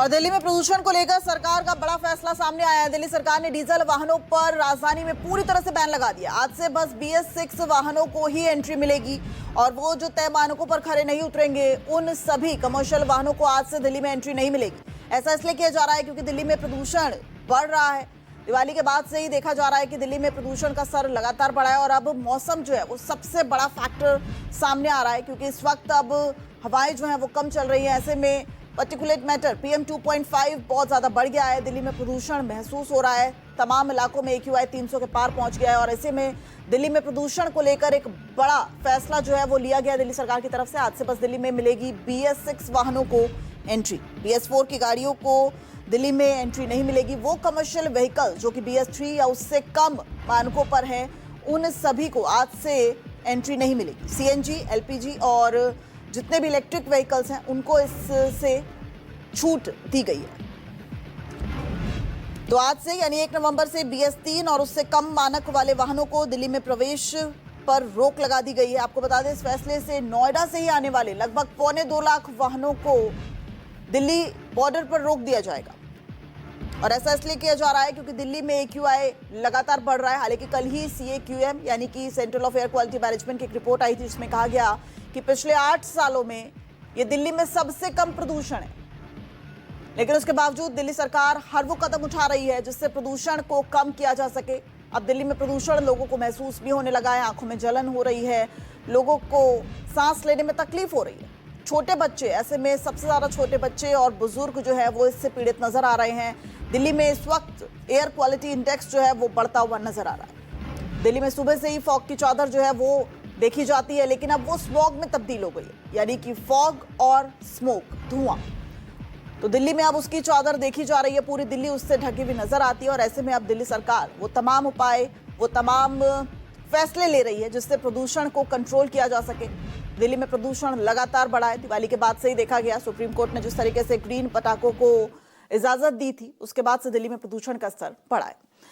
और दिल्ली में प्रदूषण को लेकर सरकार का बड़ा फैसला सामने आया है। दिल्ली सरकार ने डीजल वाहनों पर राजधानी में पूरी तरह से बैन लगा दिया। आज से बस BS6 वाहनों को ही एंट्री मिलेगी और वो जो तय मानकों पर खरे नहीं उतरेंगे उन सभी कमर्शियल वाहनों को आज से दिल्ली में एंट्री नहीं मिलेगी। ऐसा इसलिए किया जा रहा है क्योंकि दिल्ली में प्रदूषण बढ़ रहा है। दिवाली के बाद से ही देखा जा रहा है कि दिल्ली में प्रदूषण का स्तर लगातार बढ़ा है और अब मौसम जो है वो सबसे बड़ा फैक्टर सामने आ रहा है क्योंकि इस वक्त अब हवाएं जो है वो कम चल रही है। ऐसे में पार्टिकुलेट मैटर PM 2.5 बहुत ज्यादा बढ़ गया है। दिल्ली में प्रदूषण महसूस हो रहा है। तमाम इलाकों में AQI 300 के पार पहुंच गया है और ऐसे में दिल्ली में प्रदूषण को लेकर एक बड़ा फैसला जो है वो लिया गया दिल्ली सरकार की तरफ से। आज से बस दिल्ली में मिलेगी BS6 वाहनों को एंट्री। BS4 की गाड़ियों को दिल्ली में एंट्री नहीं मिलेगी। वो कमर्शियल व्हीकल जो कि BS3 या उससे कम मानकों पर हैं उन सभी को आज से एंट्री नहीं मिलेगी। CNG, LPG और जितने भी इलेक्ट्रिक व्हीकल्स हैं उनको इससे छूट दी गई है। तो आज से यानी 1 नवंबर से BS3 और उससे कम मानक वाले वाहनों को दिल्ली में प्रवेश पर रोक लगा दी गई है। आपको बता दें इस फैसले से नोएडा से ही आने वाले लगभग 2.25 लाख वाहनों को दिल्ली बॉर्डर पर रोक दिया जाएगा। और ऐसा इसलिए किया जा रहा है क्योंकि दिल्ली में AQI लगातार बढ़ रहा है। हालांकि कल ही CAQM यानी कि central of air quality management की एक रिपोर्ट आई थी जिसमें कहा गया कि पिछले 8 सालों में ये दिल्ली में सबसे कम प्रदूषण है। लेकिन उसके बावजूद दिल्ली सरकार हर वो कदम उठा रही है जिससे प्रदूषण को कम किया जा सके। अब दिल्ली में प्रदूषण लोगों को महसूस भी होने लगा है। आंखों में जलन हो रही है, लोगों को सांस लेने में तकलीफ हो रही है। छोटे बच्चे, ऐसे में सबसे ज्यादा छोटे बच्चे और बुजुर्ग जो है वो इससे पीड़ित नजर आ रहे हैं। दिल्ली में इस वक्त एयर क्वालिटी इंडेक्स जो है वो बढ़ता हुआ नजर आ रहा है। दिल्ली में सुबह से ही फॉग की चादर जो है वो देखी जाती है, लेकिन अब वो स्मॉग में तब्दील हो गई है, यानी कि फॉग और स्मोक, धुआं। तो दिल्ली में अब उसकी चादर देखी जा रही है। पूरी दिल्ली उससे ढकी हुई नजर आती है और ऐसे में अब दिल्ली सरकार वो तमाम उपाय, वो तमाम फैसले ले रही है जिससे प्रदूषण को कंट्रोल किया जा सके। दिल्ली में प्रदूषण लगातार बढ़ा है। दिवाली के बाद से ही देखा गया, सुप्रीम कोर्ट ने जिस तरीके से ग्रीन पटाखों को इजाजत दी थी उसके बाद से दिल्ली में प्रदूषण का स्तर बढ़ा है।